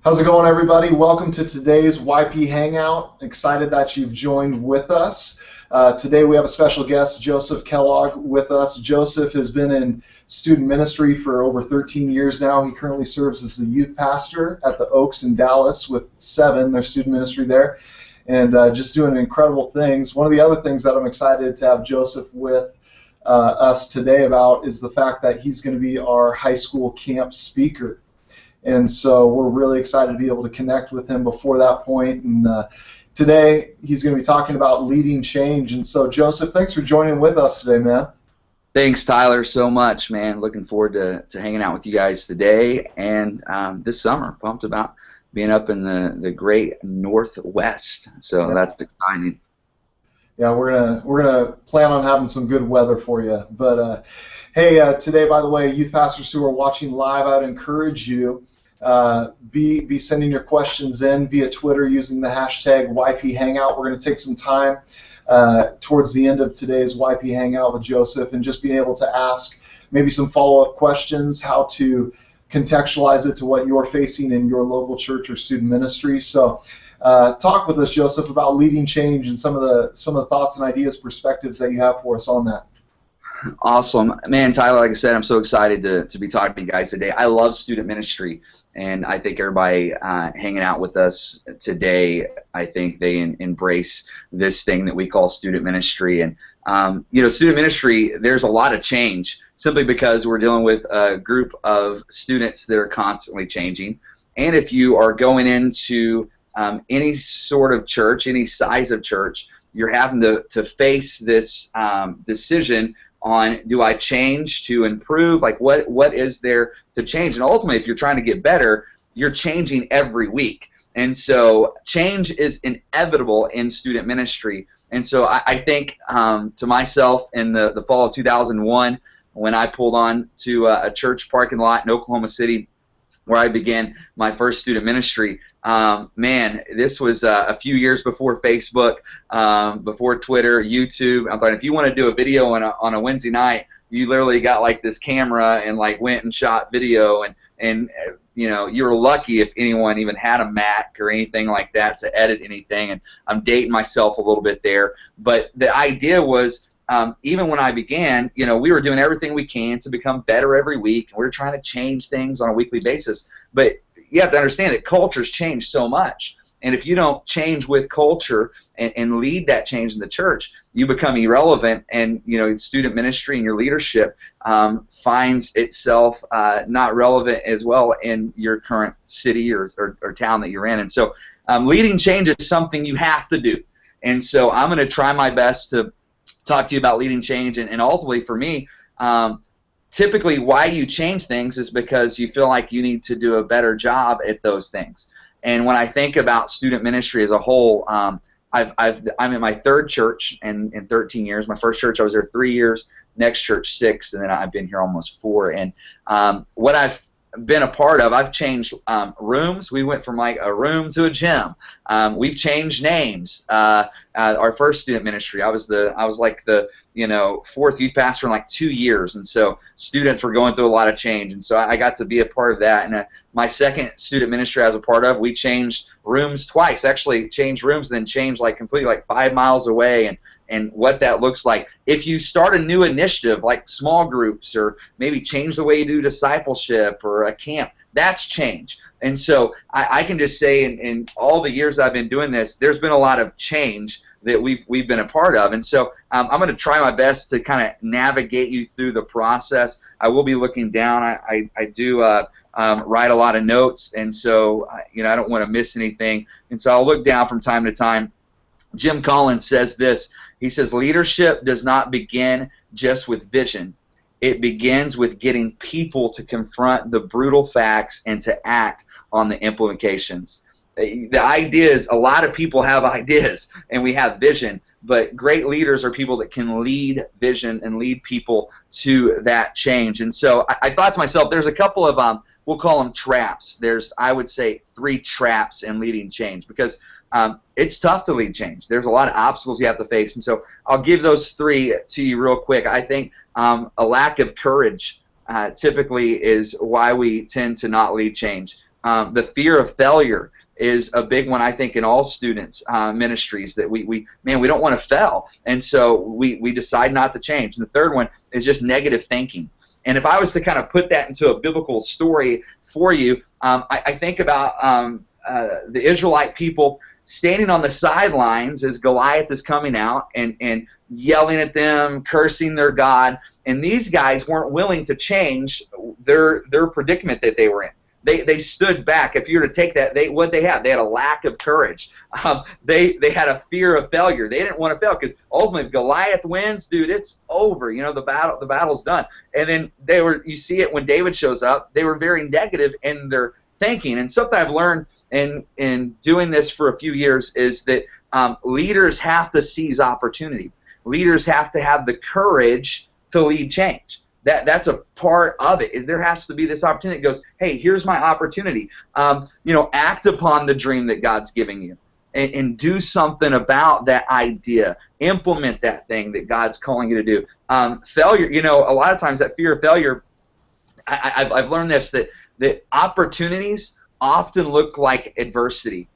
How's it going, everybody? Welcome to today's YP Hangout. Excited that you've joined with us. Today we have a special guest, Joseph Kellogg, with us. Joseph has been in student ministry for over 13 years now. He currently serves as the youth pastor at the Oaks in Dallas with Seven, their student ministry there, and just doing incredible things. One of the other things that I'm excited to have Joseph with us today about is the fact that he's going to be our high school camp speaker. And so we're really excited to be able to connect with him before that point. And today he's going to be talking about leading change. And so, Joseph, thanks for joining with us today, man. Thanks, Tyler, so much, man. Looking forward to hanging out with you guys today and this summer. Pumped about being up in the great Northwest. So that's exciting. Yeah, we're gonna plan on having some good weather for you. But hey, today, by the way, youth pastors who are watching live, I'd encourage you be sending your questions in via Twitter using the hashtag YP Hangout. We're going to take some time towards the end of today's YP Hangout with Joseph and just being able to ask maybe some follow-up questions, how to contextualize it to what you're facing in your local church or student ministry. So talk with us, Joseph, about leading change and some of the thoughts and ideas, perspectives that you have for us on that. Awesome. Man, Tyler, like I said, I'm so excited to be talking to you guys today. I love student ministry, and I think everybody hanging out with us today, I think they embrace this thing that we call student ministry. And, student ministry, there's a lot of change simply because we're dealing with a group of students that are constantly changing. And if you are going into any sort of church, any size of church, you're having to face this decision on, do I change to improve? Like, what is there to change? And ultimately, if you're trying to get better, you're changing every week. And so change is inevitable in student ministry. And so I think to myself in the fall of 2001, when I pulled on to a church parking lot in Oklahoma City, where I began my first student ministry. Man, this was a few years before Facebook, before Twitter, YouTube. I'm talking, if you want to do a video on a Wednesday night, you literally got like this camera and like went and shot video, and you're lucky if anyone even had a Mac or anything like that to edit anything. And I'm dating myself a little bit there, but the idea was, even when I began, we were doing everything we can to become better every week. We were trying to change things on a weekly basis. But you have to understand that culture's changed so much. And if you don't change with culture and lead that change in the church, you become irrelevant. And, student ministry and your leadership finds itself not relevant as well in your current city or town that you're in. And so leading change is something you have to do. And so I'm going to try my best to talk to you about leading change, and ultimately for me, typically why you change things is because you feel like you need to do a better job at those things. And when I think about student ministry as a whole, I'm in my third church in 13 years. My first church I was there 3 years, next church 6, and then I've been here almost 4. And what I've been a part of, I've changed rooms. We went from like a room to a gym. We've changed names. Our first student ministry, I was like the fourth youth pastor in like 2 years, and so students were going through a lot of change, and so I got to be a part of that. And my second student ministry I was a part of, we changed rooms twice. Actually, changed rooms, then changed like completely like 5 miles away, and what that looks like. If you start a new initiative like small groups or maybe change the way you do discipleship or a camp, that's change. And so I can just say in all the years I've been doing this, there's been a lot of change that we've been a part of. And so I'm going to try my best to kind of navigate you through the process. I will be looking down. I do write a lot of notes, and so I don't want to miss anything. And so I'll look down from time to time. Jim Collins says this. He says, leadership does not begin just with vision. It begins with getting people to confront the brutal facts and to act on the implications. The idea is, a lot of people have ideas and we have vision, but great leaders are people that can lead vision and lead people to that change. And so I thought to myself, there's a couple of, we'll call them traps. There's, I would say, 3 traps in leading change, because it's tough to lead change. There's a lot of obstacles you have to face, and so I'll give those 3 to you real quick. I think a lack of courage typically is why we tend to not lead change. The fear of failure is a big one, I think, in all students' ministries, that we don't want to fail, and so we decide not to change. And the third one is just negative thinking. And if I was to kind of put that into a biblical story for you, I think about the Israelite people standing on the sidelines as Goliath is coming out and yelling at them, cursing their God, and these guys weren't willing to change their predicament that they were in. They stood back. If you were to take that, they had a lack of courage. They had a fear of failure. They didn't want to fail, because ultimately if Goliath wins, dude, it's over. You know, the battle's done. And then you see it when David shows up. They were very negative in their thinking. And something I've learned in doing this for a few years is that leaders have to seize opportunity. Leaders have to have the courage to lead change. That's a part of it. Is there has to be this opportunity that goes, hey, here's my opportunity. Act upon the dream that God's giving you, and do something about that idea. Implement that thing that God's calling you to do. Failure, a lot of times that fear of failure, I've learned this, that opportunities often look like adversity.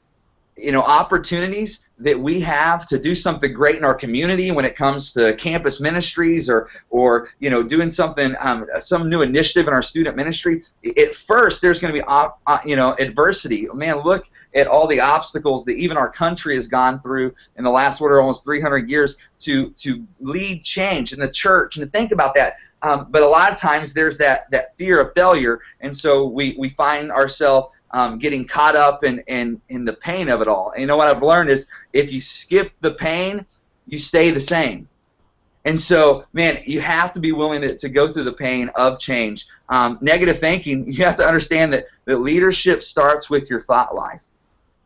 Opportunities that we have to do something great in our community when it comes to campus ministries or doing something, some new initiative in our student ministry. At first, there's going to be adversity. Man, look at all the obstacles that even our country has gone through in the last almost 300 years to lead change in the church, and to think about that. But a lot of times there's that fear of failure, and so we find ourselves getting caught up in the pain of it all. And what I've learned is, if you skip the pain, you stay the same. And so, man, you have to be willing to go through the pain of change. Negative thinking, you have to understand that leadership starts with your thought life.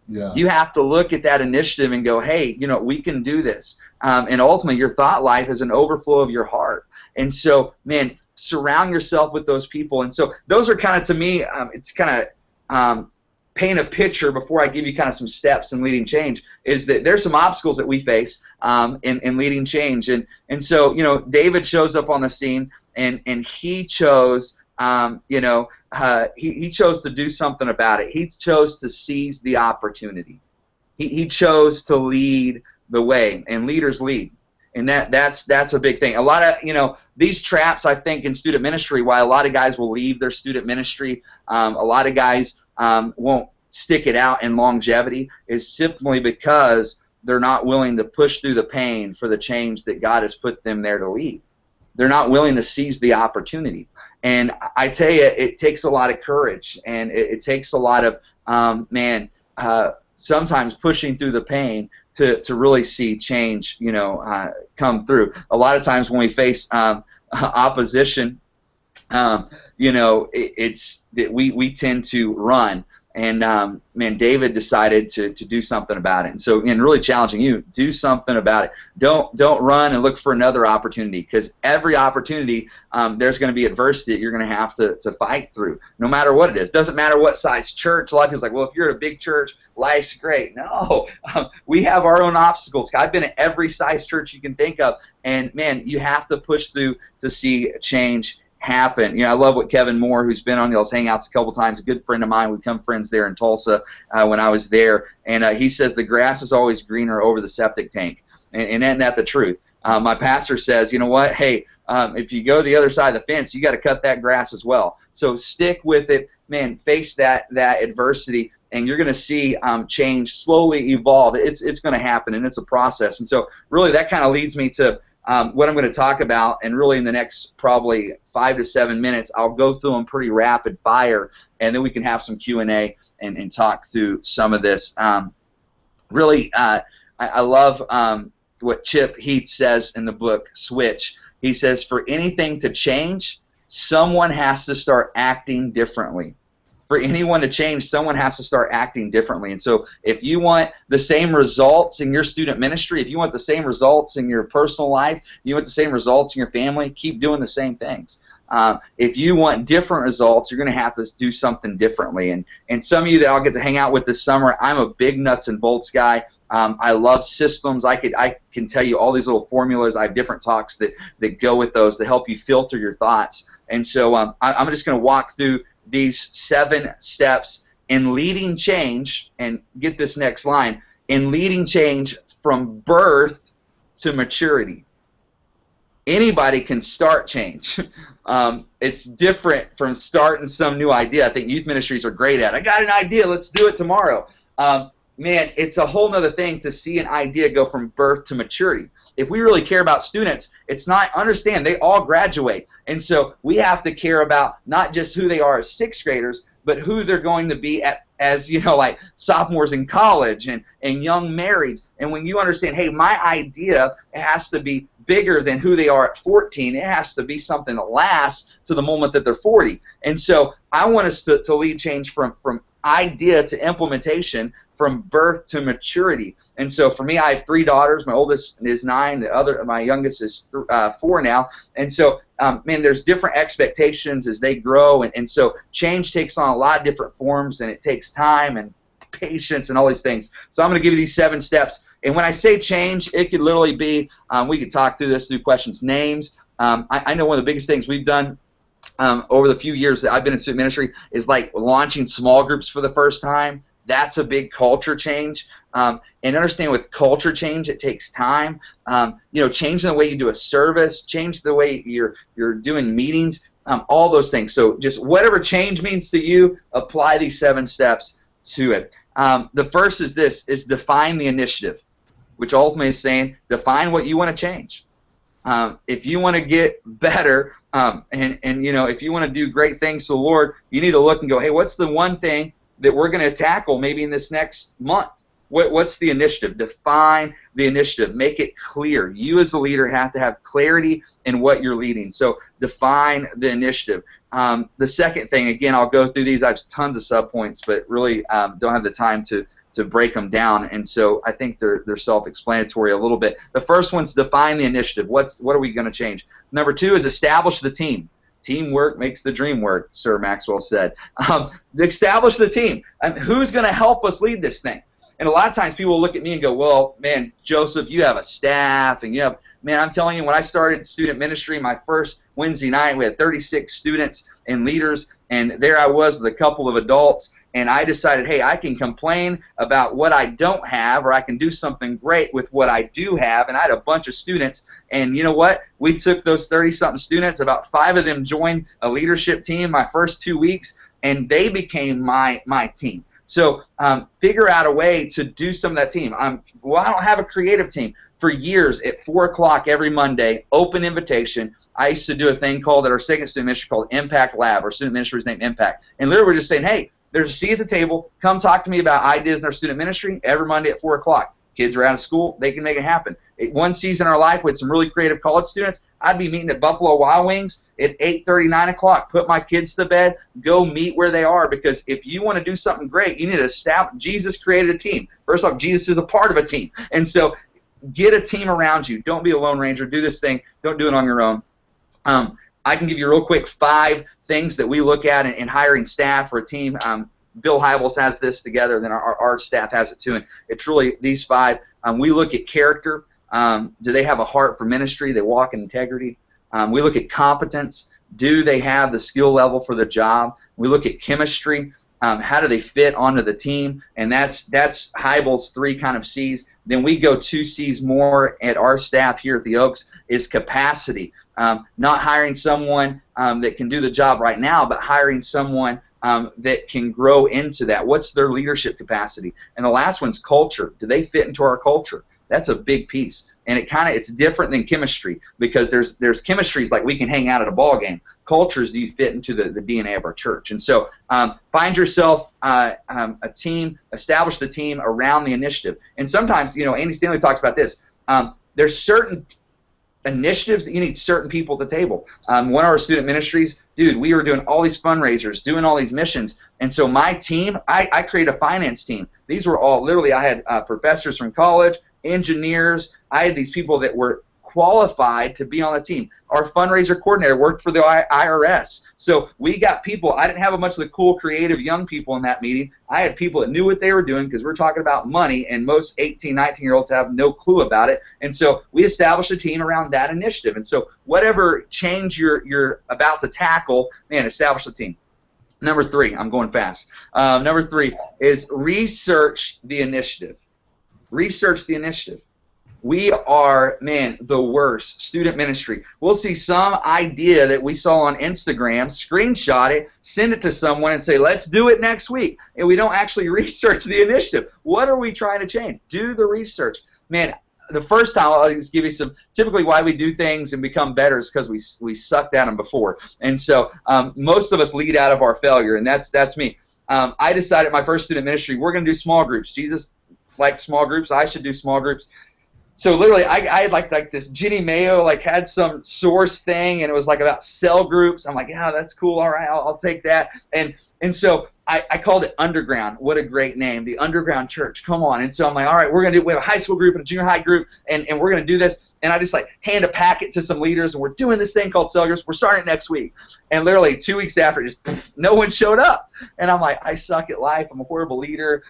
Yeah. You have to look at that initiative and go, hey, we can do this. And ultimately, your thought life is an overflow of your heart. And so, man, surround yourself with those people. And so those are kind of, to me, it's kind of paint a picture before I give you kind of some steps in leading change, is that there's some obstacles that we face in leading change. And so, David shows up on the scene, and he chose, he chose to do something about it. He chose to seize the opportunity. He chose to lead the way, and leaders lead. And that's a big thing. A lot of, these traps, I think, in student ministry, why a lot of guys will leave their student ministry, a lot of guys won't stick it out in longevity, is simply because they're not willing to push through the pain for the change that God has put them there to lead. They're not willing to seize the opportunity. And I tell you, it takes a lot of courage, and it takes a lot of, sometimes pushing through the pain to really see change, come through. A lot of times when we face opposition, it's that we tend to run. And man, David decided to do something about it. And so, really challenging you, do something about it. Don't run and look for another opportunity, because every opportunity, there's going to be adversity that you're going to have to fight through, no matter what it is. Doesn't matter what size church. A lot of people's like, well, if you're at a big church, life's great. No, we have our own obstacles. I've been at every size church you can think of, and man, you have to push through to see change happen. I love what Kevin Moore, who's been on y'all's Hangouts a couple times, a good friend of mine, we've become friends there in Tulsa when I was there, and he says the grass is always greener over the septic tank, and isn't that the truth? My pastor says, you know what, hey, if you go the other side of the fence, you got to cut that grass as well. So stick with it, man, face that adversity, and you're going to see change slowly evolve. It's going to happen, and it's a process. And so really that kind of leads me to what I'm going to talk about, and really in the next probably 5 to 7 minutes, I'll go through them pretty rapid fire, and then we can have some Q&A and talk through some of this. I love what Chip Heath says in the book Switch. He says, for anything to change, someone has to start acting differently. For anyone to change, someone has to start acting differently. And so if you want the same results in your student ministry, if you want the same results in your personal life, you want the same results in your family, keep doing the same things. If you want different results, you're going to have to do something differently. And some of you that I'll get to hang out with this summer, I'm a big nuts and bolts guy. I love systems. I can tell you all these little formulas. I have different talks that go with those to help you filter your thoughts. And so I'm just going to walk through these 7 steps in leading change, and get this next line, in leading change from birth to maturity. Anybody can start change. It's different from starting some new idea. I think youth ministries are great at. I got an idea, let's do it tomorrow. Man, it's a whole nother thing to see an idea go from birth to maturity. If we really care about students, it's not, understand, they all graduate. And so we have to care about not just who they are as sixth graders, but who they're going to be as like sophomores in college and young marrieds. And when you understand, hey, my idea has to be bigger than who they are at 14. It has to be something that lasts to the moment that they're 40. And so I want us to lead change from idea to implementation, from birth to maturity. And so for me, I have 3 daughters. My oldest is 9. My youngest is 4 now. And so, man, there's different expectations as they grow. And so change takes on a lot of different forms, and it takes time and patience and all these things. So I'm going to give you these 7 steps. And when I say change, it could literally be, we could talk through this through questions, names. I know one of the biggest things we've done over the few years that I've been in student ministry is like launching small groups for the first time. That's a big culture change. And understand with culture change, it takes time. Changing the way you do a service, change the way you're doing meetings, all those things. So just whatever change means to you, apply these 7 steps to it. The first is this, is define the initiative, which ultimately is saying define what you want to change. If you want to get better, and if you want to do great things to the Lord, you need to look and go, hey, what's the one thing that we're going to tackle maybe in this next month? What's the initiative? Define the initiative. Make it clear. You as a leader have to have clarity in what you're leading. So define the initiative. The second thing, again, I'll go through these. I have tons of subpoints, but really don't have the time to break them down, and so I think they're self-explanatory a little bit. The first one's define the initiative. What are we going to change? Number 2 is establish the team. Teamwork makes the dream work, Sir Maxwell said. Establish the team. Who's going to help us lead this thing? And a lot of times people look at me and go, well, man, Joseph, you have a staff, and you have, man, I'm telling you, when I started student ministry, my first Wednesday night, we had 36 students and leaders, and there I was with a couple of adults, and I decided, hey, I can complain about what I don't have, or I can do something great with what I do have, and I had a bunch of students, and you know what? We took those 30-something students, about 5 of them joined a leadership team my first 2 weeks, and they became my team. So figure out a way to do some of that team. Well, I don't have a creative team. For years, at 4 o'clock every Monday, open invitation, I used to do a thing called, at our second student ministry, called Impact Lab. Our student ministry is named Impact. And literally we're just saying, hey, there's a seat at the table. Come talk to me about ideas in our student ministry every Monday at 4 o'clock. Kids are out of school. They can make it happen. One season in our life with some really creative college students, I'd be meeting at Buffalo Wild Wings at 8:30, 9 o'clock. Put my kids to bed. Go meet where they are, because if you want to do something great, you need to establish. Jesus created a team. First off, Jesus is a part of a team. And so get a team around you. Don't be a lone ranger. Do this thing. Don't do it on your own. I can give you real quick 5 things that we look at in hiring staff for a team. Bill Hybels has this together, then our staff has it too. And it's really these 5. We look at character. Do they have a heart for ministry? They walk in integrity. We look at competence. Do they have the skill level for the job? We look at chemistry. How do they fit onto the team? And that's Hybels' 3 kind of C's. Then we go 2 C's more at our staff here at the Oaks is capacity. Not hiring someone that can do the job right now, but hiring someone that can grow into that. What's their leadership capacity? And the last one's culture. Do they fit into our culture? That's a big piece. And it's different than chemistry, because there's chemistries like we can hang out at a ball game. Cultures, do you fit into the DNA of our church? And so find yourself a team, establish the team around the initiative. And sometimes, Andy Stanley talks about this. There's certain initiatives that you need certain people at the table. One of our student ministries, dude, we were doing all these fundraisers, doing all these missions, and so my team, I created a finance team. These were all, literally, I had professors from college, engineers. I had these people that were qualified to be on the team. Our fundraiser coordinator worked for the IRS. So we got people. I didn't have a bunch of the cool, creative young people in that meeting. I had people that knew what they were doing, because we're talking about money, and most 18, 19-year-olds have no clue about it. And so we established a team around that initiative. And so whatever change you're about to tackle, man, establish a team. Number 3, I'm going fast. Number 3 is research the initiative. Research the initiative. We are, man, the worst. Student ministry. We'll see some idea that we saw on Instagram, screenshot it, send it to someone and say, let's do it next week. And we don't actually research the initiative. What are we trying to change? Do the research. Man, the first time, I'll just give you some, typically why we do things and become better is because we sucked at them before. And so most of us lead out of our failure, and that's me. I decided my first student ministry, we're going to do small groups. Jesus liked small groups. I should do small groups. So literally, I had like this Jenny Mayo had some source thing, and it was like about cell groups. I'm like, yeah, that's cool. All right, I'll take that. And so I called it Underground. What a great name, the Underground Church. Come on. And so I'm like, all right, we have a high school group and a junior high group, and we're gonna do this. And I just hand a packet to some leaders, and we're doing this thing called cell groups. We're starting it next week. And literally 2 weeks after, no one showed up. And I'm like, I suck at life. I'm a horrible leader.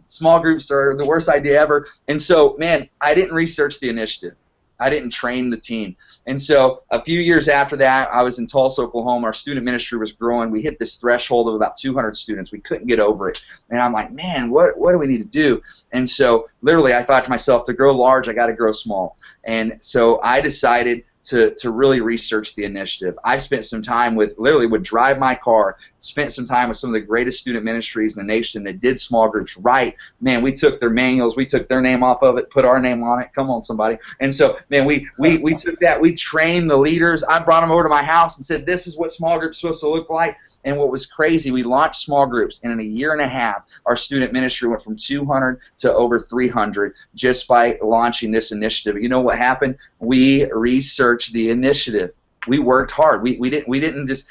Small groups are the worst idea ever. And so, man, I didn't research the initiative. I didn't train the team. And so a few years after that, I was in Tulsa, Oklahoma. Our student ministry was growing. We hit this threshold of about 200 students. We couldn't get over it. And I'm like, man, what do we need to do? And so literally I thought to myself, to grow large, I got to grow small. And so I decided to really research the initiative. I spent some time would drive my car, spent some time with some of the greatest student ministries in the nation that did small groups right. Man, we took their manuals, we took their name off of it, put our name on it. Come on, somebody. And so, man, we took that, we trained the leaders. I brought them over to my house and said, this is what small groups are supposed to look like. And what was crazy, we launched small groups, and in a year and a half, our student ministry went from 200 to over 300 just by launching this initiative. You know what happened? We researched the initiative. We worked hard. We didn't just,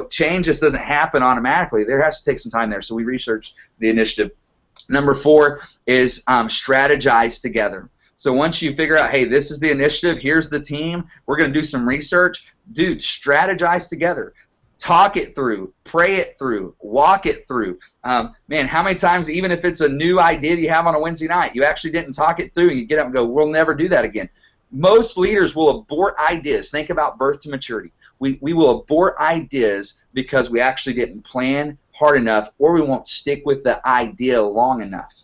change just doesn't happen automatically. There has to take some time there. So we researched the initiative. Number 4 is strategize together. So once you figure out, hey, this is the initiative, here's the team, we're going to do some research, dude, strategize together. Talk it through, pray it through, walk it through. Man, how many times, even if it's a new idea you have on a Wednesday night, you actually didn't talk it through, and you get up and go, we'll never do that again. Most leaders will abort ideas. Think about birth to maturity. We will abort ideas because we actually didn't plan hard enough, or we won't stick with the idea long enough.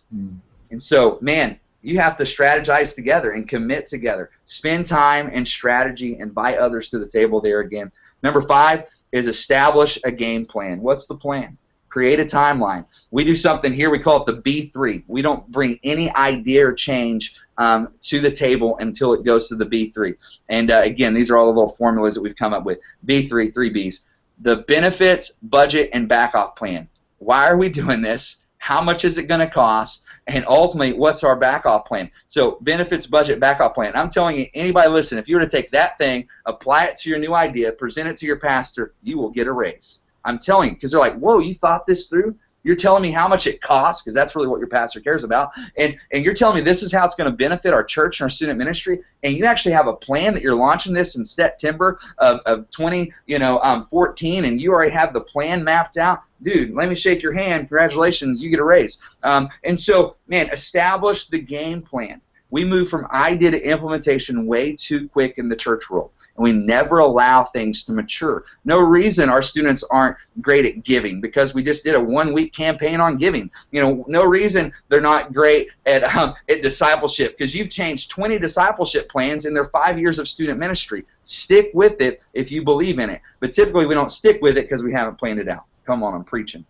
And so, man, you have to strategize together and commit together. Spend time and strategy, and invite others to the table there again. Number 5 is establish a game plan. What's the plan? Create a timeline. We do something here, we call it the B3. We don't bring any idea or change to the table until it goes to the B3. And again, these are all the little formulas that we've come up with. B3, 3 Bs. The benefits, budget, and backup plan. Why are we doing this? How much is it going to cost? And ultimately, what's our backup plan? So benefits, budget, backup plan. I'm telling you, anybody listen, if you were to take that thing, apply it to your new idea, present it to your pastor, you will get a raise. I'm telling you, because they're like, whoa, you thought this through? You're telling me how much it costs, because that's really what your pastor cares about, and you're telling me this is how it's going to benefit our church and our student ministry, and you actually have a plan that you're launching this in September of 2014, and you already have the plan mapped out. Dude, let me shake your hand. Congratulations, you get a raise. And so, man, establish the game plan. We move from idea to implementation way too quick in the church world. And we never allow things to mature. No reason our students aren't great at giving, because we just did a 1-week campaign on giving. No reason they're not great at discipleship, because you've changed 20 discipleship plans in their 5 years of student ministry. Stick with it if you believe in it. But typically we don't stick with it because we haven't planned it out. Come on, I'm preaching.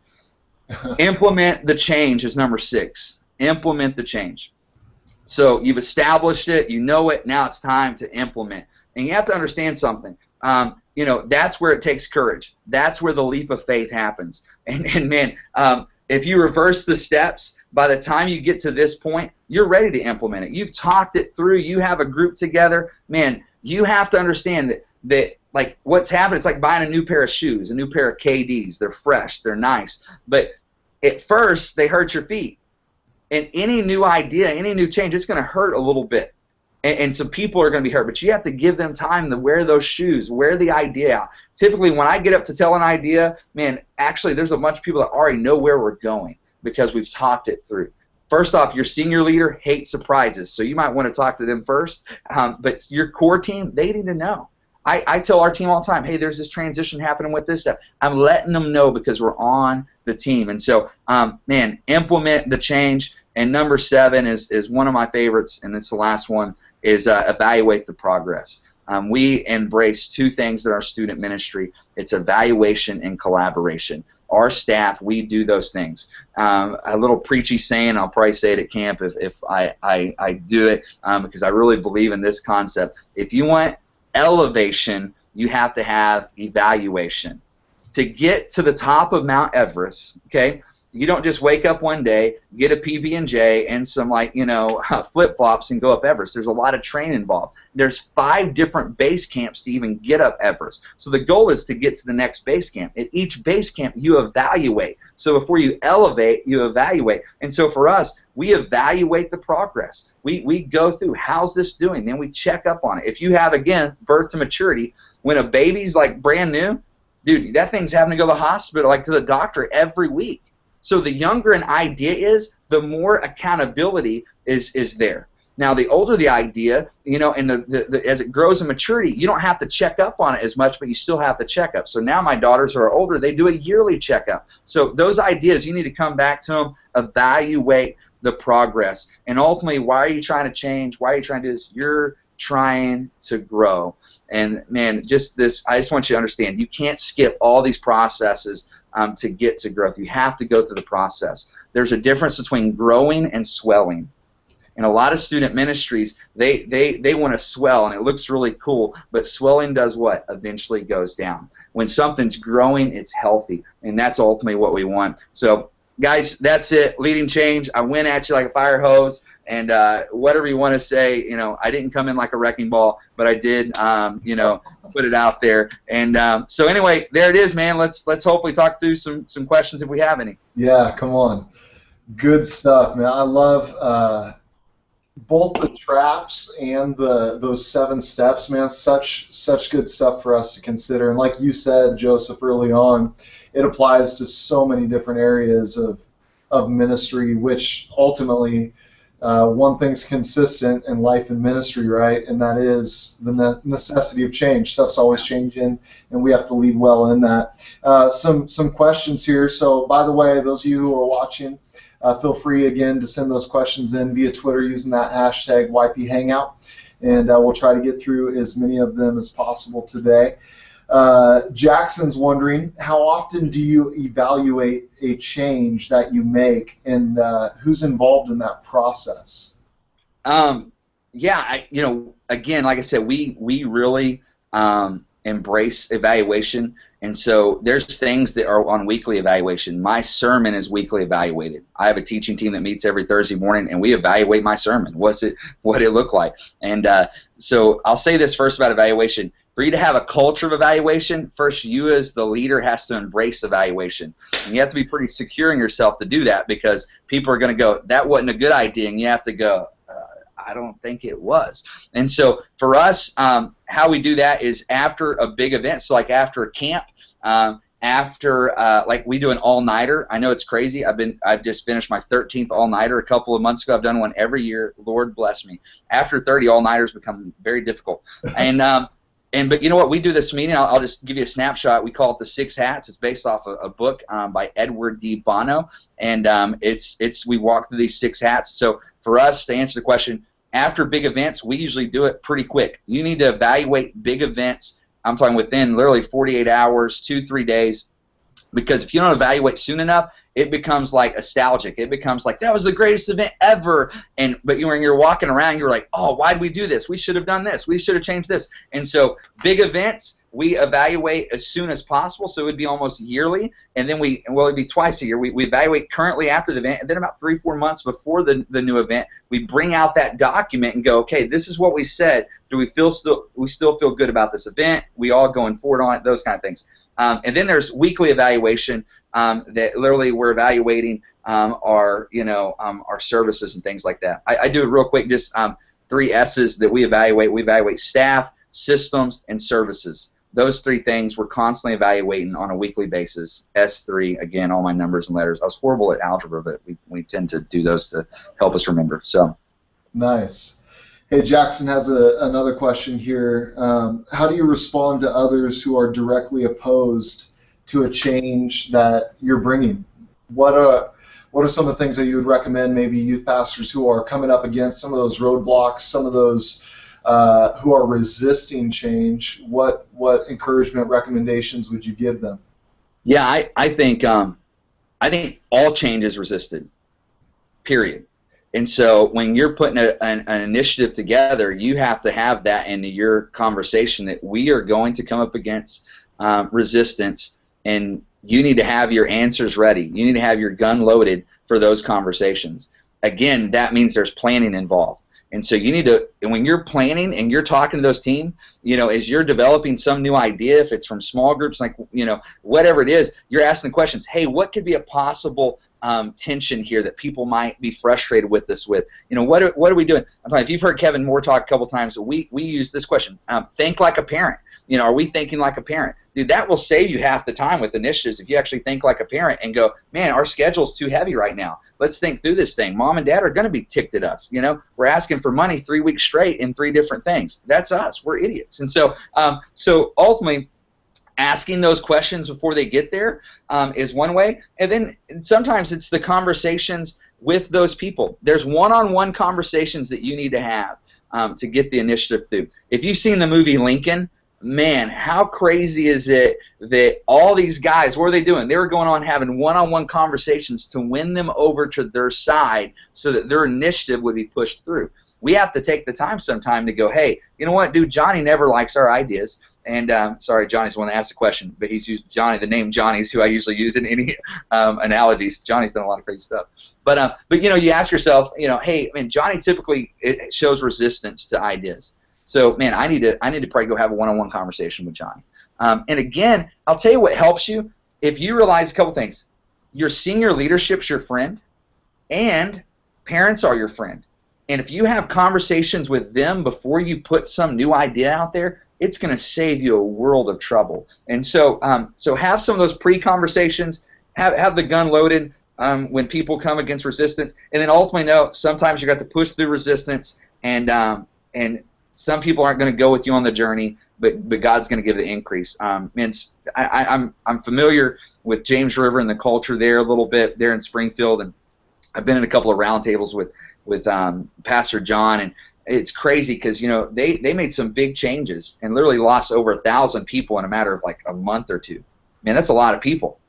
Implement the change is number 6. Implement the change. So you've established it, you know it, now it's time to implement. And you have to understand something. That's where it takes courage. That's where the leap of faith happens. And man, if you reverse the steps, by the time you get to this point, you're ready to implement it. You've talked it through. You have a group together. Man, you have to understand that like what's happened, it's like buying a new pair of shoes, a new pair of KDs. They're fresh. They're nice. But at first, they hurt your feet. And any new idea, any new change, it's going to hurt a little bit. And some people are going to be hurt, but you have to give them time to wear those shoes, wear the idea out. Typically, when I get up to tell an idea, man, actually, there's a bunch of people that already know where we're going because we've talked it through. First off, your senior leader hates surprises, so you might want to talk to them first. But your core team, they need to know. I tell our team all the time, hey, there's this transition happening with this stuff. I'm letting them know because we're on the team. And so, man, implement the change. And number 7 is one of my favorites, and it's the last one, is evaluate the progress. We embrace 2 things in our student ministry. It's evaluation and collaboration. Our staff, we do those things. A little preachy saying, I'll probably say it at camp if I do it, because I really believe in this concept. If you want elevation, you have to have evaluation. To get to the top of Mount Everest, okay, you don't just wake up one day, get a PB&J and some, like, flip-flops and go up Everest. There's a lot of training involved. There's 5 different base camps to even get up Everest. So the goal is to get to the next base camp. At each base camp, you evaluate. So before you elevate, you evaluate. And so for us, we evaluate the progress. We go through, how's this doing? Then we check up on it. If you have, again, birth to maturity, when a baby's like brand new, dude, that thing's having to go to the hospital, like to the doctor every week. So the younger an idea is, the more accountability is there. Now, the older the idea, and as it grows in maturity, you don't have to check up on it as much, but you still have to check up. So now my daughters who are older, they do a yearly checkup. So those ideas, you need to come back to them, evaluate the progress. And ultimately, why are you trying to change? Why are you trying to do this? You're trying to grow. And, man, I just want you to understand, you can't skip all these processes to get to growth. You have to go through the process. There's a difference between growing and swelling. In a lot of student ministries, they want to swell, and it looks really cool, but swelling does what? Eventually goes down. When something's growing, it's healthy, and that's ultimately what we want. So, guys, that's it. Leading change. I went at you like a fire hose, and whatever you want to say, I didn't come in like a wrecking ball, but I did, put it out there. And so anyway, there it is, man. Let's hopefully talk through some questions if we have any. Yeah, come on. Good stuff, man. I love both the traps and those 7 steps, man. Such good stuff for us to consider. And like you said, Joseph, early on, it applies to so many different areas of ministry, which ultimately one thing's consistent in life and ministry, right? And that is the necessity of change. Stuff's always changing, and we have to lead well in that. Some questions here. So, by the way, those of you who are watching, feel free again to send those questions in via Twitter using that hashtag YPHangout, and we'll try to get through as many of them as possible today. Jackson's wondering, how often do you evaluate a change that you make, and who's involved in that process? Yeah, again, like I said, we really embrace evaluation, and so there's things that are on weekly evaluation. My sermon is weekly evaluated. I have a teaching team that meets every Thursday morning, and we evaluate my sermon. What it looked like? And so I'll say this first about evaluation. For you to have a culture of evaluation, first you as the leader has to embrace evaluation. And you have to be pretty secure in yourself to do that, because people are going to go, that wasn't a good idea, and you have to go, I don't think it was. And so for us, how we do that is after a big event, so like after a camp, like we do an all-nighter. I know it's crazy. I've just finished my 13th all-nighter a couple of months ago. I've done one every year. Lord bless me. After 30, all-nighters become very difficult. But you know what? We do this meeting. I'll just give you a snapshot. We call it the 6 Hats. It's based off a book by Edward D. Bono, and we walk through these 6 hats. So for us, to answer the question, after big events, we usually do it pretty quick. You need to evaluate big events. I'm talking within literally 48 hours, 2-3 days. Because if you don't evaluate soon enough, it becomes like nostalgic. It becomes like, that was the greatest event ever. But when you're walking around, you're like, oh, why did we do this? We should have done this. We should have changed this. And so big events, we evaluate as soon as possible. So it would be almost yearly. And then it'd be twice a year. We evaluate currently after the event. And then about 3-4 months before the new event, we bring out that document and go, okay, this is what we said. Do we still feel good about this event? We all going forward on it? Those kind of things. And then there's weekly evaluation that literally we're evaluating our services and things like that. I do it real quick, just 3 S's that we evaluate. We evaluate staff, systems, and services. Those 3 things we're constantly evaluating on a weekly basis. S3, again, all my numbers and letters. I was horrible at algebra, but we tend to do those to help us remember. So nice. Hey, Jackson has another question here. How do you respond to others who are directly opposed to a change that you're bringing? What are some of the things that you would recommend maybe youth pastors who are coming up against some of those roadblocks, some of those who are resisting change? What encouragement recommendations would you give them? Yeah, I think all change is resisted. Period. And so when you're putting an initiative together, you have to have that into your conversation that we are going to come up against resistance, and you need to have your answers ready. You need to have your gun loaded for those conversations. Again, that means there's planning involved. And so you need to, and when you're planning and you're talking to those teams, as you're developing some new idea, if it's from small groups, like, whatever it is, you're asking the questions, hey, what could be a possible tension here that people might be frustrated with this with? What are we doing? I'm talking, if you've heard Kevin Moore talk a couple times, we use this question, think like a parent. Are we thinking like a parent? Dude, that will save you half the time with initiatives if you actually think like a parent and go, man, our schedule's too heavy right now. Let's think through this thing. Mom and Dad are going to be ticked at us. We're asking for money 3 weeks straight in 3 different things. That's us. We're idiots. And so, ultimately, asking those questions before they get there is one way. And then sometimes it's the conversations with those people. There's one-on-one conversations that you need to have to get the initiative through. If you've seen the movie Lincoln, man, how crazy is it that all these guys, what were they doing? They were going on having one-on-one conversations to win them over to their side so that their initiative would be pushed through. We have to take the time sometime to go, hey, you know what, dude, Johnny never likes our ideas. And sorry, Johnny's the one that asked the question, but he's used Johnny, the name Johnny is who I usually use in any analogies. Johnny's done a lot of crazy stuff. But you ask yourself, hey, man, Johnny typically it shows resistance to ideas. So, man, I need to probably go have a one-on-one conversation with Johnny. And again, I'll tell you what helps you. If you realize a couple things, your senior leadership's your friend, and parents are your friend. And if you have conversations with them before you put some new idea out there, it's going to save you a world of trouble. And so, have some of those pre-conversations. Have the gun loaded when people come against resistance, and then ultimately know sometimes you got to push through resistance, and some people aren't going to go with you on the journey, but God's going to give the increase. I'm familiar with James River and the culture there a little bit there in Springfield, and I've been in a couple of roundtables with Pastor John, and it's crazy because they made some big changes and literally lost over 1,000 people in a matter of like a month or two. Man, that's a lot of people,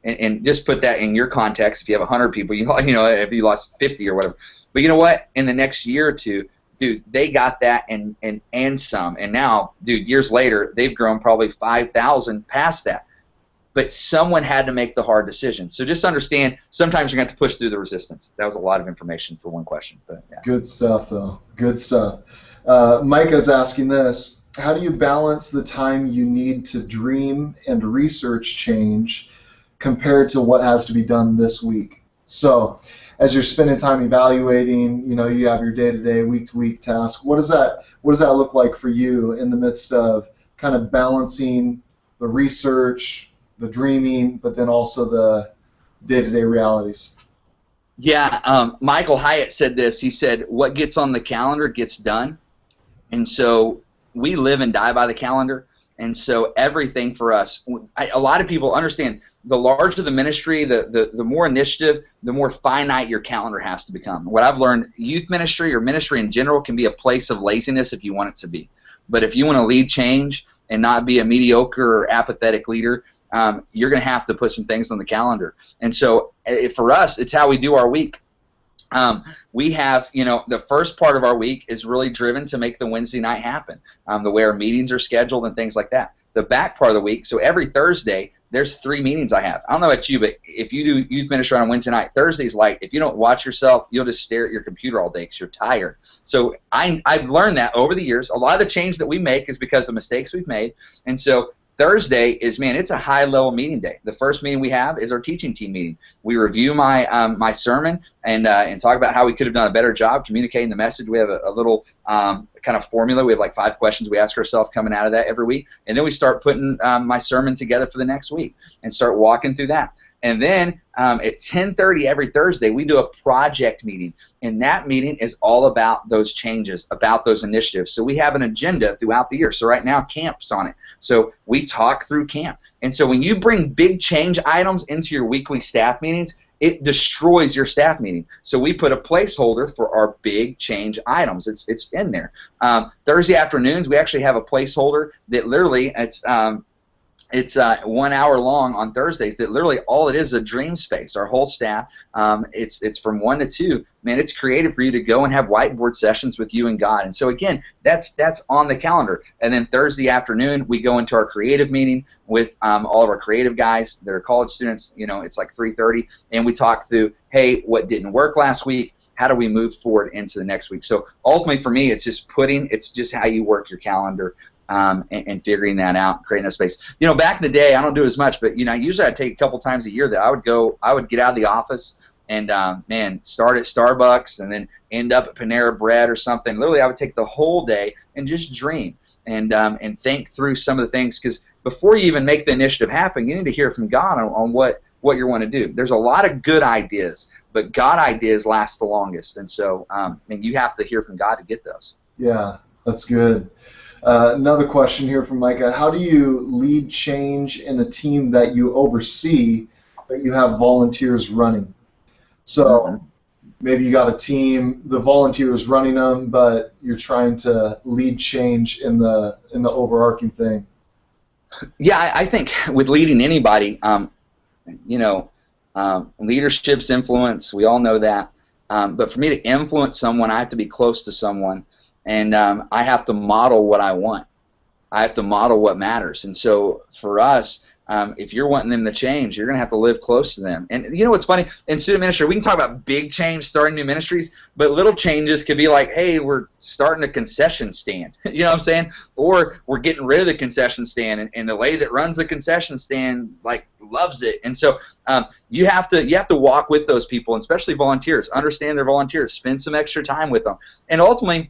and just put that in your context. If you have 100 people, if you lost 50 or whatever, but you know what? In the next year or two, dude, they got that and some, and now, dude, years later, they've grown probably 5,000 past that. But someone had to make the hard decision. So just understand, sometimes you're going to have to push through the resistance. That was a lot of information for one question. But yeah. Good stuff, though. Good stuff. Micah's asking this: how do you balance the time you need to dream and research change compared to what has to be done this week? So, as you're spending time evaluating, you have your day-to-day, week-to-week task. What does that look like for you in the midst of kind of balancing the research, the dreaming, but then also the day-to-day realities? Yeah, Michael Hyatt said this. He said, what gets on the calendar gets done. And so we live and die by the calendar. And so everything for us, a lot of people understand, the larger the ministry, the more initiative, the more finite your calendar has to become. What I've learned, youth ministry or ministry in general can be a place of laziness if you want it to be. But if you want to lead change and not be a mediocre or apathetic leader, you're going to have to put some things on the calendar. And so for us, it's how we do our week. We have, the first part of our week is really driven to make the Wednesday night happen, the way our meetings are scheduled and things like that. The back part of the week, so every Thursday, there's 3 meetings I have. I don't know about you, but if you do youth ministry on Wednesday night, Thursday's like, if you don't watch yourself, you'll just stare at your computer all day because you're tired. So I've learned that over the years. A lot of the change that we make is because of mistakes we've made. And so Thursday is, man, it's a high-level meeting day. The first meeting we have is our teaching team meeting. We review my sermon and talk about how we could have done a better job communicating the message. We have a little kind of formula. We have like 5 questions we ask ourselves coming out of that every week, and then we start putting my sermon together for the next week and start walking through that. And then at 10:30 every Thursday, we do a project meeting. And that meeting is all about those changes, about those initiatives. So we have an agenda throughout the year. So right now, camp's on it. So we talk through camp. And so when you bring big change items into your weekly staff meetings, it destroys your staff meeting. So we put a placeholder for our big change items. It's in there. Thursday afternoons, we actually have a placeholder that literally it's 1 hour long on Thursdays. That literally all it is a dream space. Our whole staff, it's from 1 to 2. Man, it's creative for you to go and have whiteboard sessions with you and God. And so again, that's on the calendar. And then Thursday afternoon, we go into our creative meeting with all of our creative guys. They're college students. You know, it's like 3:30, and we talk through, hey, what didn't work last week? How do we move forward into the next week? So ultimately, for me, it's just how you work your calendar. And figuring that out, creating a space. You know, back in the day, I don't do as much, but you know, usually I'd take a couple times a year that I would get out of the office and man, start at Starbucks and then end up at Panera Bread or something. Literally, I would take the whole day and just dream and think through some of the things, because before you even make the initiative happen, you need to hear from God on what you want to do. There's a lot of good ideas, but God ideas last the longest, and so and you have to hear from God to get those. Yeah, that's good. Another question here from Micah. How do you lead change in a team that you oversee, but you have volunteers running? So maybe you got a team, the volunteers running them, but you're trying to lead change in the overarching thing. Yeah, I think with leading anybody, you know, leadership's influence. We all know that. But for me to influence someone, I have to be close to someone. And I have to model what I want. I have to model what matters. And so for us, if you're wanting them to change, you're going to have to live close to them. And you know what's funny? In student ministry, we can talk about big change, starting new ministries, but little changes could be like, hey, we're starting a concession stand. You know what I'm saying? Or we're getting rid of the concession stand, and the lady that runs the concession stand like loves it. And so you have to walk with those people, and especially volunteers. Understand they're volunteers. Spend some extra time with them. And ultimately,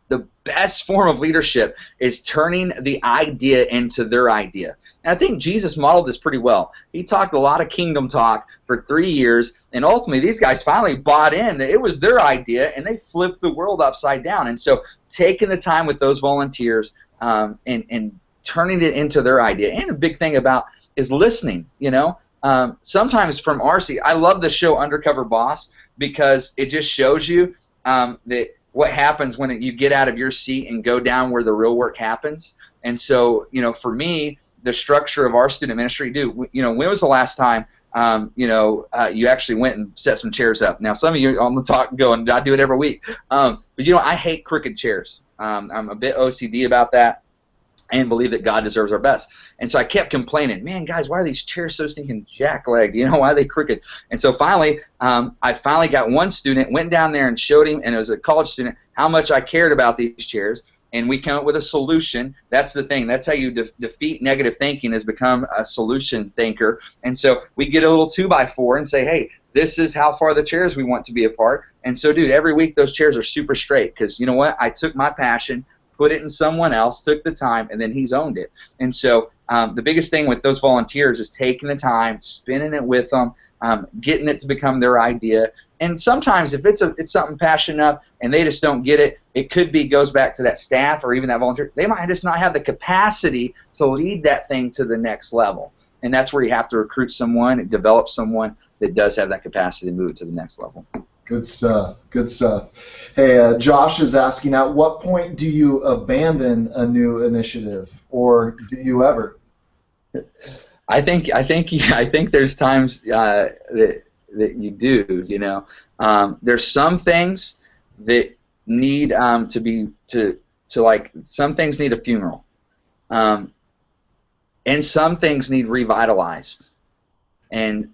the best form of leadership is turning the idea into their idea. And I think Jesus modeled this pretty well. He talked a lot of kingdom talk for 3 years, and ultimately these guys finally bought in that it was their idea, and they flipped the world upside down. And so taking the time with those volunteers and turning it into their idea. And a big thing about is listening, you know. Sometimes from our seat, I love the show Undercover Boss, because it just shows you that what happens when you get out of your seat and go down where the real work happens. And so, you know, for me, the structure of our student ministry, you know, when was the last time, you actually went and set some chairs up? Now, some of you on the talk going, I do it every week. But, you know, I hate crooked chairs. I'm a bit OCD about that, and believe that God deserves our best. And so I kept complaining, man, guys, why are these chairs so stinking jack-legged? You know, why are they crooked? And so finally, I finally got one student, went down there and showed him, and it was a college student, how much I cared about these chairs, and we came up with a solution. That's the thing. That's how you defeat negative thinking, is become a solution thinker. And so we get a little 2x4 and say, hey, this is how far the chairs we want to be apart. And so, dude, every week those chairs are super straight, because you know what? I took my passion, put it in someone else, took the time, and then he's owned it. And so the biggest thing with those volunteers is taking the time, spinning it with them, getting it to become their idea. And sometimes if it's something passionate enough and they just don't get it, it could be goes back to that staff or even that volunteer. They might just not have the capacity to lead that thing to the next level. And that's where you have to recruit someone and develop someone that does have that capacity to move it to the next level. Good stuff. Good stuff. Hey, Josh is asking, at what point do you abandon a new initiative, or do you ever? I think there's times that you do. You know, there's some things that need some things need a funeral, and some things need revitalized. And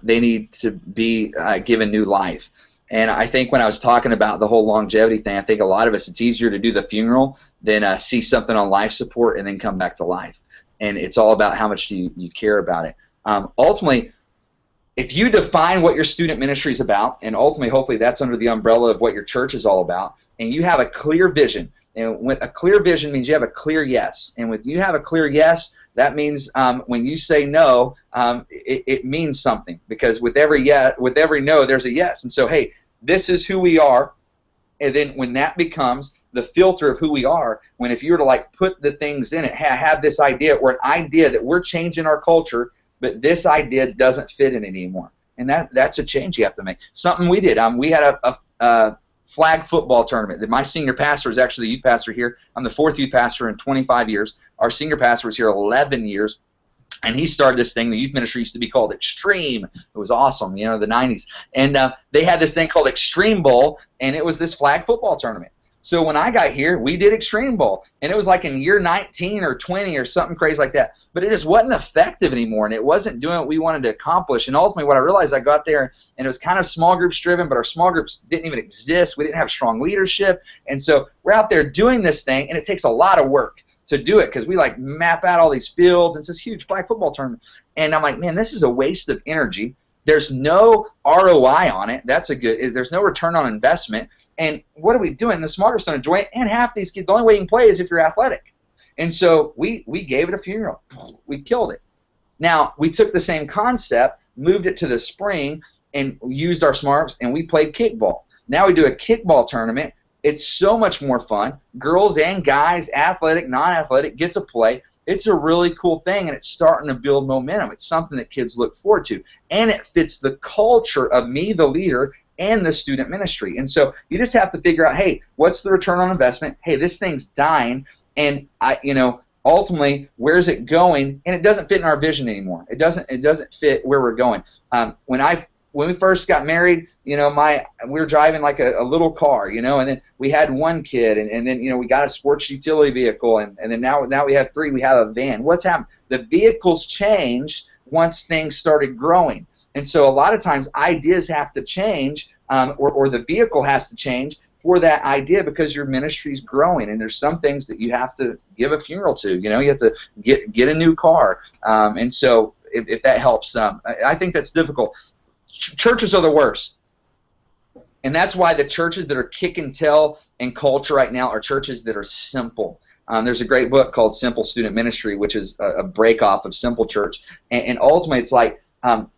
they need to be given new life. And I think when I was talking about the whole longevity thing, I think a lot of us, it's easier to do the funeral than see something on life support and then come back to life. And it's all about how much do you care about it. Ultimately, if you define what your student ministry is about, and ultimately, hopefully, that's under the umbrella of what your church is all about, and you have a clear vision, And when a clear vision means you have a clear yes. And when you have a clear yes, that means when you say no, it means something, because with every no, there's a yes. And so, hey, this is who we are. And then when that becomes the filter of who we are, when if you were to like put the things in it, have this idea or an idea that we're changing our culture, but this idea doesn't fit in it anymore. And that's a change you have to make. Something we did. We had a flag football tournament. My senior pastor is actually the youth pastor here. I'm the 4th youth pastor in 25 years. Our senior pastor was here 11 years. And he started this thing. The youth ministry used to be called Extreme. It was awesome, you know, the 90s. And they had this thing called Extreme Bowl, and it was this flag football tournament. So when I got here, we did Extreme Bowl, and it was like in year 19 or 20 or something crazy like that. But it just wasn't effective anymore, and it wasn't doing what we wanted to accomplish. And ultimately what I realized, I got there, and it was kind of small groups driven, but our small groups didn't even exist. We didn't have strong leadership. And so we're out there doing this thing, and it takes a lot of work to do it, because we like map out all these fields. It's this huge flag football tournament, and I'm like, man, this is a waste of energy. There's no ROI on it. There's no return on investment. And what are we doing? The small groups don't enjoy it, and half these kids, the only way you can play is if you're athletic. And so we gave it a funeral. We killed it. Now we took the same concept, moved it to the spring, and used our smarts, and we played kickball. Now we do a kickball tournament. It's so much more fun. Girls and guys, athletic, non-athletic, get to play. It's a really cool thing, and it's starting to build momentum. It's something that kids look forward to, and it fits the culture of me, the leader, and the student ministry. And so you just have to figure out, hey, what's the return on investment? Hey, this thing's dying, and ultimately, where's it going? And it doesn't fit in our vision anymore. It doesn't fit where we're going. When we first got married, we were driving like a little car, and then we had one kid, and then we got a sports utility vehicle, and then now we have 3. We have a van. What's happened? The vehicles changed once things started growing, and so a lot of times ideas have to change, or the vehicle has to change for that idea, because your ministry's growing, and there's some things that you have to give a funeral to. You have to get a new car, and so if that helps, I think that's difficult. Churches are the worst, and that's why the churches that are kick and tell in culture right now are churches that are simple. There's a great book called Simple Student Ministry, which is a break-off of Simple Church, and ultimately it's like,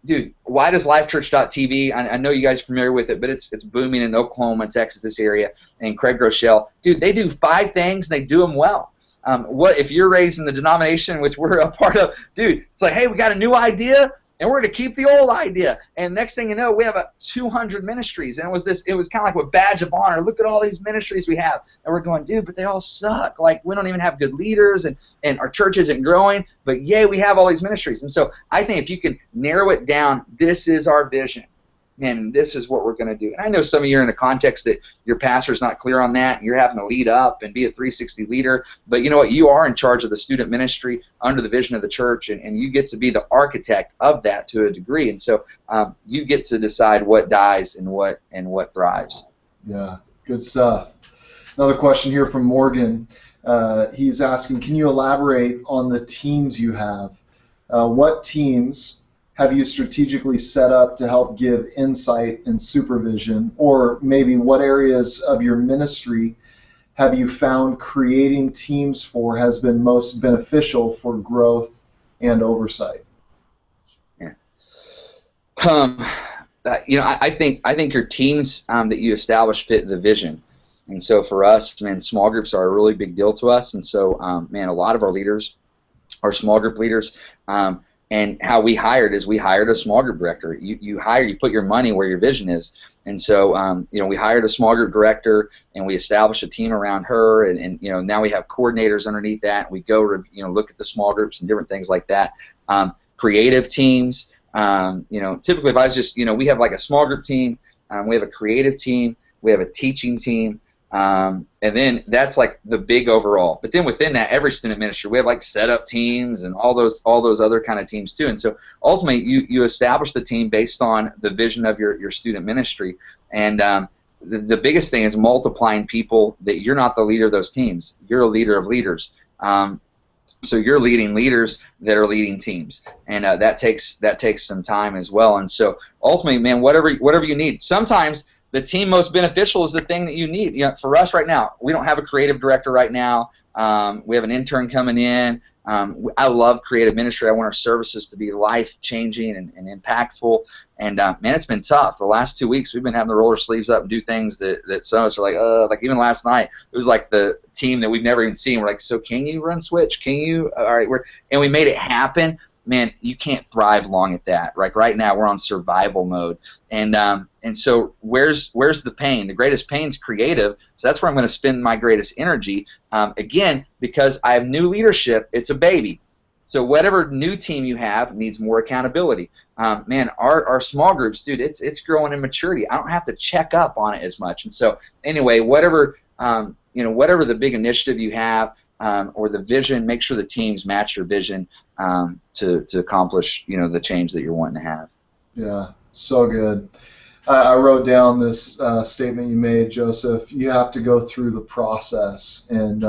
dude, why does LifeChurch.tv, I know you guys are familiar with it, but it's booming in Oklahoma, Texas, this area, and Craig Groeschel. Dude, they do 5 things, and they do them well. What if you're raised in the denomination which we're a part of? Dude, it's like, hey, we got a new idea, and we're going to keep the old idea. And next thing you know, we have 200 ministries. And it was kind of like a badge of honor. Look at all these ministries we have. And we're going, dude, but they all suck. Like, we don't even have good leaders, and our church isn't growing. But, yay, we have all these ministries. And so I think if you can narrow it down, this is our vision. And this is what we're going to do. And I know some of you are in a context that your pastor's not clear on that, and you're having to lead up and be a 360 leader. But you know what? You are in charge of the student ministry under the vision of the church, and you get to be the architect of that to a degree. And so you get to decide what dies and what thrives. Yeah, good stuff. Another question here from Morgan. He's asking, can you elaborate on the teams you have? What teams have you strategically set up to help give insight and supervision? Or maybe what areas of your ministry have you found creating teams for has been most beneficial for growth and oversight? Yeah. I think your teams that you establish fit the vision. And so for us, man, small groups are a really big deal to us. And so, a lot of our leaders are small group leaders. And how we hired is we hired a small group director. You put your money where your vision is. And so, we hired a small group director, and we established a team around her, and now we have coordinators underneath that. And we go, look at the small groups and different things like that. Creative teams, typically if I was just, we have like a small group team, we have a creative team, we have a teaching team, and then that's like the big overall. But then within that, every student ministry, we have like setup teams and all those other kind of teams too. And so ultimately, you establish the team based on the vision of your student ministry. And the biggest thing is multiplying people. That you're not the leader of those teams. You're a leader of leaders. So you're leading leaders that are leading teams, and that takes some time as well. And so ultimately, man, whatever you need. Sometimes the team most beneficial is the thing that you need. You know, for us right now, we don't have a creative director right now. We have an intern coming in. I love creative ministry. I want our services to be life-changing and impactful. And, man, it's been tough. The last 2 weeks, we've been having to roll our sleeves up and do things that some of us are like even last night, it was like the team that we've never even seen. We're like, so can you run switch? Can you? All right. And we made it happen. Man, you can't thrive long at that. Like right now, we're on survival mode. And so where's the pain? The greatest pain is creative, so that's where I'm going to spend my greatest energy. Again, because I have new leadership, it's a baby. So whatever new team you have needs more accountability. Man, our small groups, dude, it's growing in maturity. I don't have to check up on it as much. And so anyway, whatever whatever the big initiative you have, or the vision, make sure the teams match your vision to accomplish the change that you're wanting to have. Yeah, so good. I wrote down this statement you made, Joseph. You have to go through the process, and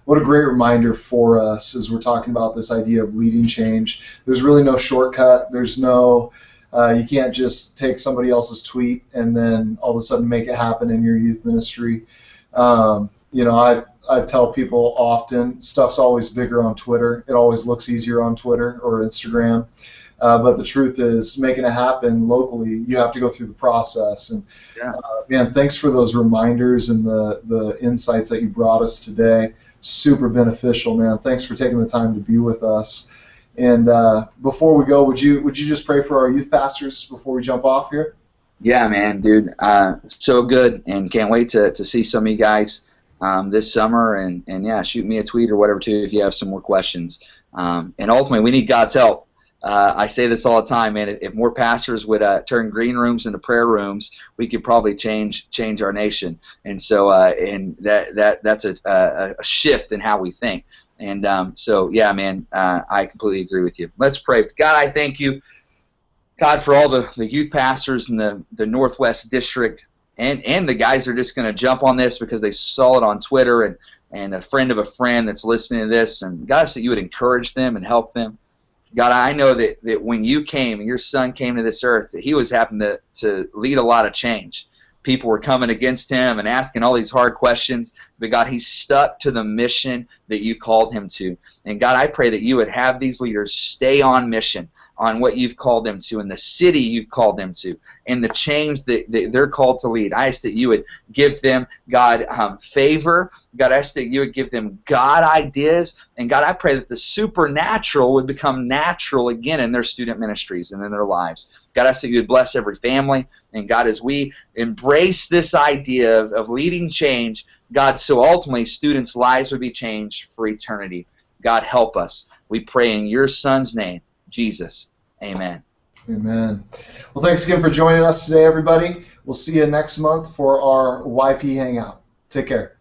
what a great reminder for us as we're talking about this idea of leading change. There's really no shortcut. There's no you can't just take somebody else's tweet and then all of a sudden make it happen in your youth ministry. I tell people often, stuff's always bigger on Twitter. It always looks easier on Twitter or Instagram. But the truth is, making it happen locally, you have to go through the process. And man, thanks for those reminders and the insights that you brought us today. Super beneficial, man. Thanks for taking the time to be with us. And before we go, would you just pray for our youth pastors before we jump off here? Yeah, man, dude. So good, and can't wait to see some of you guys this summer, and yeah, shoot me a tweet or whatever too if you have some more questions. And ultimately, we need God's help. I say this all the time, man. If more pastors would turn green rooms into prayer rooms, we could probably change our nation. And so, that's a shift in how we think. And so, yeah, man, I completely agree with you. Let's pray. God, I thank you, God, for all the youth pastors in the Northwest District. And the guys are just going to jump on this because they saw it on Twitter and a friend of a friend that's listening to this. And God, that you would encourage them and help them. God, I know that when you came and your son came to this earth, that he was having to lead a lot of change. People were coming against him and asking all these hard questions. But God, he stuck to the mission that you called him to. And God, I pray that you would have these leaders stay on mission, on what you've called them to, in the city you've called them to, and the change that they're called to lead. I ask that you would give them, God, favor. God, I ask that you would give them God ideas. And God, I pray that the supernatural would become natural again in their student ministries and in their lives. God, I ask that you would bless every family. And God, as we embrace this idea of leading change, God, so ultimately students' lives would be changed for eternity. God, help us. We pray in your son's name, Jesus. Amen. Amen. Well, thanks again for joining us today, everybody. We'll see you next month for our YP Hangout. Take care.